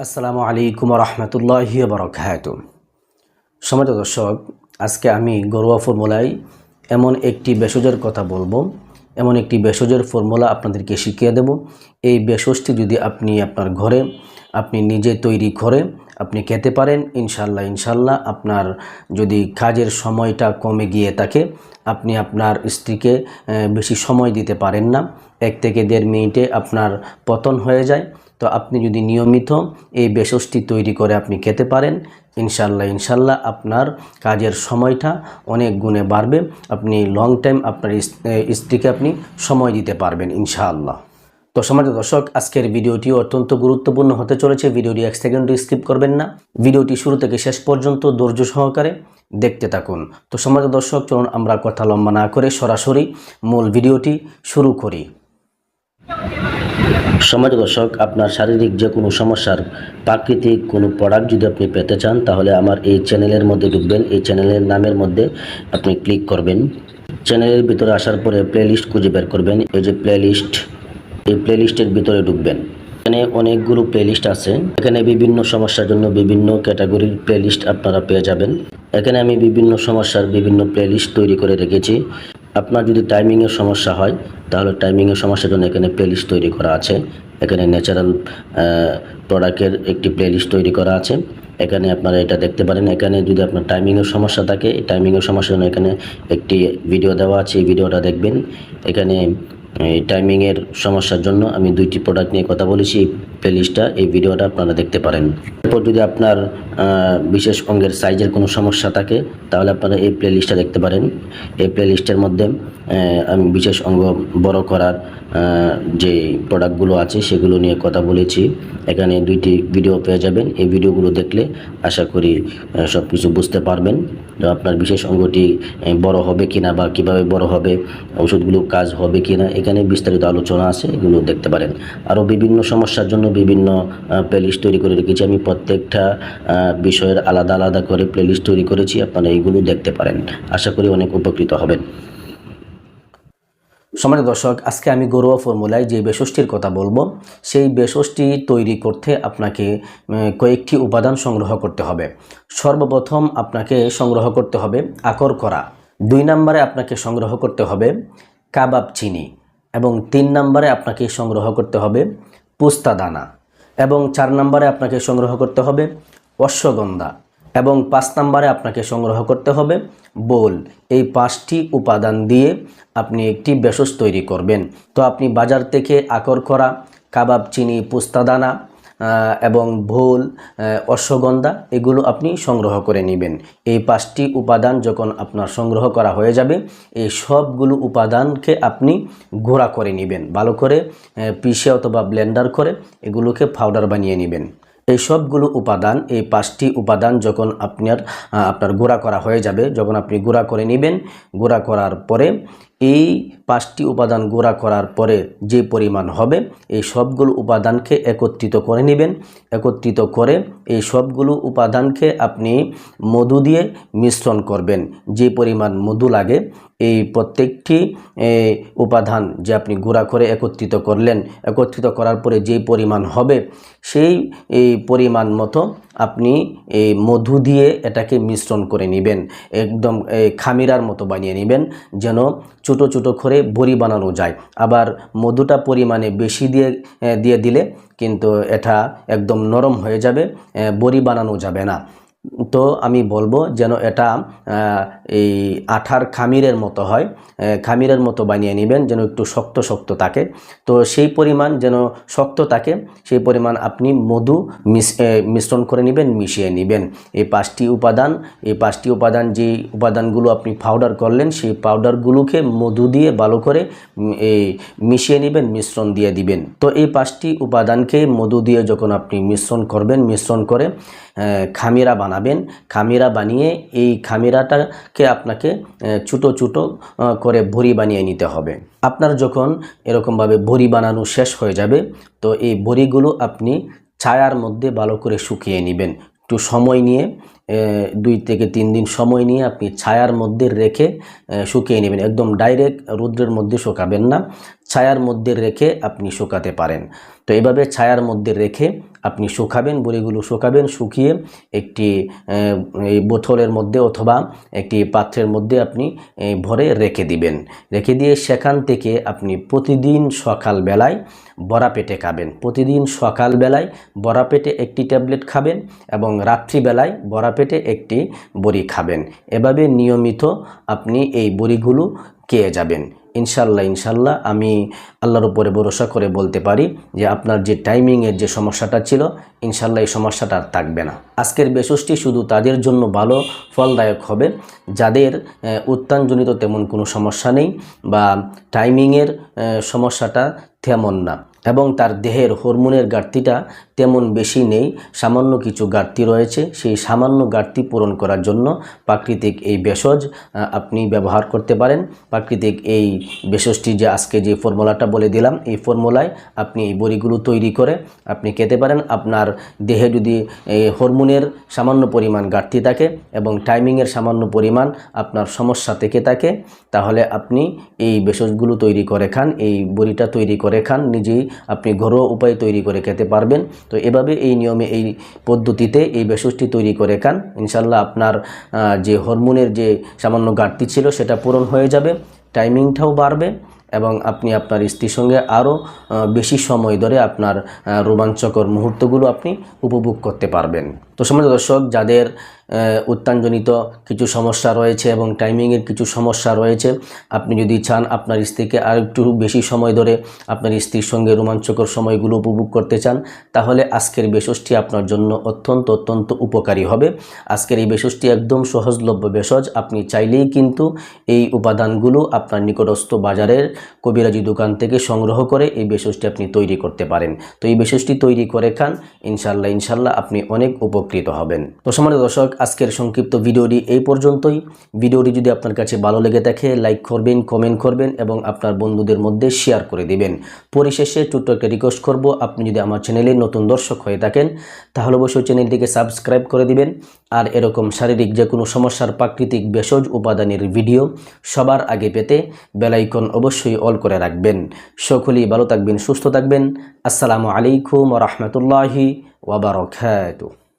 আসসালামু আলাইকুম রহমতুল্লাহি বারাকাতুহু। সম্মানিত দর্শক, আজকে আমি ঘরোয়া ফর্মুলায় এমন একটি ভেষজের কথা বলবো, এমন একটি ভেষজের ফর্মুলা আপনাদেরকে শিখিয়ে দেব। এই ভেষজটি যদি আপনি আপনার ঘরে আপনি নিজে তৈরি করে আপনি খেতে পারেন, ইনশাল্লাহ আপনার যদি কাজের সময়টা কমে গিয়ে থাকে, আপনি আপনার স্ত্রীকে বেশি সময় দিতে পারেন না, 1 থেকে 1.5 মিনিটে আপনার পতন হয়ে যায়। তো আপনি যদি নিয়মিত এই ভেষজটি তৈরি করে আপনি খেতে পারেন, ইনশাল্লাহ আপনার কাজের সময়টা অনেক গুণে বাড়বে। আপনি লং টাইম আপনার স্ত্রীকে আপনি সময় দিতে পারবেন ইনশাআল্লাহ। তো সম্মানিত দর্শক, আজকের ভিডিওটি অত্যন্ত গুরুত্বপূর্ণ হতে চলেছে। ভিডিওটি 1 সেকেন্ডও স্কিপ করবেন না। ভিডিওটি শুরু থেকে শেষ পর্যন্ত ধৈর্য সহকারে দেখতে থাকুন। তো সম্মানিত দর্শক, চলুন আমরা কথা লম্বা না করে সরাসরি মূল ভিডিওটি শুরু করি। সম্মানিত দর্শক, আপনার শারীরিক যে কোনো সমস্যার প্রাকৃতিক কোনো প্রোডাক্ট যদি আপনি পেতে চান, তাহলে আমার এই চ্যানেলের মধ্যে ঢুকবেন। এই চ্যানেলের নামের মধ্যে আপনি ক্লিক করবেন। চ্যানেলের ভিতরে আসার পরে প্লেলিস্ট খুঁজে বের করবেন। এই যে প্লেলিস্ট, এই প্লেলিস্টের ভিতরে ঢুকবেন। এখানে অনেকগুলো প্লেলিস্ট আছে। এখানে বিভিন্ন সমস্যার জন্য বিভিন্ন ক্যাটাগরির প্লেলিস্ট আপনারা পেয়ে যাবেন। এখানে আমি বিভিন্ন সমস্যার বিভিন্ন প্লেলিস্ট তৈরি করে রেখেছি। আপনার যদি টাইমিংয়ের সমস্যা হয়, তাহলে টাইমিংয়ের সমস্যার জন্য এখানে প্লেলিস্ট তৈরি করা আছে। এখানে ন্যাচারাল প্রোডাক্টের একটি প্লেলিস্ট তৈরি করা আছে। এখানে আপনারা এটা দেখতে পারেন। এখানে যদি আপনার টাইমিংয়ের সমস্যা থাকে, এই টাইমিংয়ের সমস্যার জন্য এখানে একটি ভিডিও দেওয়া আছে, এই ভিডিওটা দেখবেন। এখানে এই টাইমিংয়ের সমস্যার জন্য আমি 2টি প্রোডাক্ট নিয়ে কথা বলেছি। এই ভিডিওটা আপনারা দেখতে পারেন। এরপর যদি আপনার বিশেষ অঙ্গের সাইজের কোনো সমস্যা থাকে, তাহলে আপনারা এই প্লেলিস্টটা দেখতে পারেন। এই প্লেলিস্টের মধ্যে আমি বিশেষ অঙ্গ বড় করার যে প্রোডাক্টগুলো আছে সেগুলো নিয়ে কথা বলেছি। এখানে 2টি ভিডিও পেয়ে যাবেন। এই ভিডিওগুলো দেখলে আশা করি সব কিছু বুঝতে পারবেন। আপনার বিশেষ অঙ্গটি বড় হবে কিনা বা কিভাবে বড় হবে, ওষুধগুলো কাজ হবে কিনা, এখানে বিস্তারিত আলোচনা আছে, এগুলো দেখতে পারেন। আরও বিভিন্ন সমস্যার জন্য বিভিন্ন প্লেলিস্ট তৈরি করে রেখেছি। আমি প্রত্যেকটা বিষয়ের আলাদা আলাদা করে প্লেলিস্ট তৈরি করেছি। আপনারা এইগুলো দেখতে পারেন। আশা করি অনেক উপকৃত হবেন। সম্মানিত দর্শক, আজকে আমি ঘরোয়া ফর্মুলায় যে ভেষজটির কথা বলবো, সেই ভেষজটি তৈরি করতে আপনাকে কয়েকটি উপাদান সংগ্রহ করতে হবে। সর্বপ্রথম আপনাকে সংগ্রহ করতে হবে আকর করা। 2 নম্বরে আপনাকে সংগ্রহ করতে হবে কাবাব চিনি, এবং 3 নম্বরে আপনাকে সংগ্রহ করতে হবে পুস্তা দানা, এবং 4 নম্বরে আপনাকে সংগ্রহ করতে হবে অশ্বগন্ধা, এবং 5 নম্বরে আপনাকে সংগ্রহ করতে হবে বোল। এই 5টি উপাদান দিয়ে আপনি একটি ভেষজ তৈরি করবেন। তো আপনি বাজার থেকে আকর করা, কাবাব চিনি, পুস্তা দানা এবং ভোল, অশ্বগন্ধা এগুলো আপনি সংগ্রহ করে নেবেন। এই 5টি উপাদান যখন আপনার সংগ্রহ করা হয়ে যাবে, এই সবগুলো উপাদানকে আপনি গুঁড়া করে নেবেন, ভালো করে পিষে অথবা ব্লেন্ডার করে এগুলোকে পাউডার বানিয়ে নেবেন। এই সবগুলো উপাদান, এই 5টি উপাদান যখন আপনার গুঁড়া করা হয়ে যাবে, যখন আপনি গুঁড়া করে নেবেন, গুঁড়া করার পরে এই 5টি উপাদান গুঁড়া করার পরে যে পরিমাণ হবে, এই সবগুলো উপাদানকে একত্রিত করে নেবেন। একত্রিত করে এই সবগুলো উপাদানকে আপনি মধু দিয়ে মিশ্রণ করবেন। যে পরিমাণ মধু লাগে, এই প্রত্যেকটি উপাদান যে আপনি গুঁড়া করে একত্রিত করলেন, একত্রিত করার পরে যে পরিমাণ হবে, সেই পরিমাণ মতো আপনি এই মধু দিয়ে এটাকে মিশ্রণ করে নেবেন। একদম খামিরার মতো বানিয়ে নেবেন, যেন ছোটো ছোটো করে বড়ি বানানো যায়। আবার মধুটা পরিমাণে বেশি দিয়ে দিলে কিন্তু এটা একদম নরম হয়ে যাবে, বড়ি বানানো যাবে না। তো আমি বলবো যেন এটা এই আঠার খামিরের মতো হয়, খামিরের মতো বানিয়ে নেবেন, যেন একটু শক্ত শক্ত থাকে। তো সেই পরিমাণ যেন শক্ত থাকে, সেই পরিমাণ আপনি মধু মিশ্রণ করে নেবেন, মিশিয়ে নেবেন। এই 5টি উপাদান যে উপাদানগুলো আপনি পাউডার করলেন, সেই পাউডারগুলোকে মধু দিয়ে ভালো করে মিশিয়ে নেবেন, মিশ্রণ দিয়ে দিবেন। তো এই 5টি উপাদানকে মধু দিয়ে যখন আপনি মিশ্রণ করবেন, মিশ্রণ করে খামিরা বানাবেন। খামিরা বানিয়ে এই খামিরাটাকে আপনাকে ছোটো ছোটো করে বড়ি বানিয়ে নিতে হবে। আপনার যখন এরকমভাবে বড়ি বানানো শেষ হয়ে যাবে, তো এই বড়িগুলো আপনি ছায়ার মধ্যে ভালো করে শুকিয়ে নেবেন। একটু সময় নিয়ে 2 থেকে 3 দিন সময় নিয়ে আপনি ছায়ার মধ্যে রেখে শুকিয়ে নেবেন। একদম ডাইরেক্ট রৌদ্রের মধ্যে শুকাবেন না, ছায়ার মধ্যে রেখে আপনি শুকাতে পারেন। তো এইভাবে ছায়ার মধ্যে রেখে আপনি শুকাবেন, বড়িগুলো শুকাবেন, শুকিয়ে একটি এই বোতলের মধ্যে অথবা একটি পাত্রের মধ্যে আপনি ভরে রেখে দিবেন। রেখে দিয়ে সেখান থেকে আপনি প্রতিদিন সকালবেলায় বড়া পেটে খাবেন। প্রতিদিন সকালবেলায় বড়া পেটে একটি ট্যাবলেট খাবেন এবং রাত্রিবেলায় বড়া পেটে একটি বড়ি খাবেন। এভাবে নিয়মিত আপনি এই বড়িগুলো খেয়ে যাবেন। ইনশাল্লাহ আমি আল্লাহর উপরে ভরসা করে বলতে পারি যে আপনার যে টাইমিংয়ের যে সমস্যাটা ছিল, ইনশাল্লাহ এই সমস্যাটা আর থাকবে না। আজকের বেশসটি শুধু তাদের জন্য ভালো ফলদায়ক হবে যাদের উত্থানজনিত তেমন কোনো সমস্যা নেই বা টাইমিংয়ের সমস্যাটা তেমন না এবং তার দেহের হরমোনের ঘাটতিটা তেমন বেশি নেই, সামান্য কিছু ঘাটতি রয়েছে। সেই সামান্য ঘাটতি পূরণ করার জন্য প্রাকৃতিক এই ভেষজ আপনি ব্যবহার করতে পারেন। প্রাকৃতিক এই ভেষজটি যে আজকে যে ফর্মুলাটা বলে দিলাম, এই ফর্মুলায় আপনি এই বড়িগুলো তৈরি করে আপনি খেতে পারেন। আপনার দেহে যদি এই হরমোনের সামান্য পরিমাণ ঘাটতি থাকে এবং টাইমিংয়ের সামান্য পরিমাণ আপনার সমস্যা থেকে থাকে, তাহলে আপনি এই ভেষজগুলো তৈরি করে খান, এই বড়িটা তৈরি করে খান, নিজেই আপনি ঘরোয়া উপায়ে তৈরি করে খেতে পারবেন। তো এভাবে এই নিয়মে এই পদ্ধতিতে এই ভেষজটি তৈরি করে খান, ইনশাল্লাহ আপনার যে হরমোনের যে সামান্য ঘাটতি ছিল সেটা পূরণ হয়ে যাবে, টাইমিংটাও বাড়বে এবং আপনি আপনার স্ত্রীর সঙ্গে আরও বেশি সময় ধরে আপনার রোমাঞ্চকর মুহূর্তগুলো আপনি উপভোগ করতে পারবেন। তো সম্মানিত দর্শক, যাদের উত্থানজনিত কিছু সমস্যা রয়েছে এবং টাইমিংয়ের কিছু সমস্যা রয়েছে, আপনি যদি চান আপনার স্ত্রীকে আর একটু বেশি সময় ধরে আপনার স্ত্রীর সঙ্গে রোমাঞ্চকর সময়গুলো উপভোগ করতে চান, তাহলে আজকের ভেষজটি আপনার জন্য অত্যন্ত উপকারী হবে। আজকের এই ভেষজটি একদম সহজলভ্য ভেষজ। আপনি চাইলেই কিন্তু এই উপাদানগুলো আপনার নিকটস্থ বাজারের কবিরাজি দোকান থেকে সংগ্রহ করে এই ভেষজটি আপনি তৈরি করতে পারেন। তো এই ভেষজটি তৈরি করে খান, ইনশাল্লাহ আপনি অনেক উপকৃত হবেন। তো সম্মানিত দর্শক, আজকের সংক্ষিপ্ত ভিডিওটি এই পর্যন্তই। ভিডিওটি যদি আপনার কাছে ভালো লেগে থাকে লাইক করবেন, কমেন্ট করবেন এবং আপনার বন্ধুদের মধ্যে শেয়ার করে দিবেন। পরিশেষে ছোট্ট একটা রিকোয়েস্ট করব, আপনি যদি আমার চ্যানেলে নতুন দর্শক হয়ে থাকেন তাহলে অবশ্যই চ্যানেলটিকে সাবস্ক্রাইব করে দিবেন। আর এরকম শারীরিক যে কোনো সমস্যার প্রাকৃতিক ভেষজ উপাদানের ভিডিও সবার আগে পেতে বেল আইকন অবশ্যই অল করে রাখবেন। সকলেই ভালো থাকবেন, সুস্থ থাকবেন। আসসালামু আলাইকুম ওয়া রাহমাতুল্লাহি ওয়া বারাকাতুহু।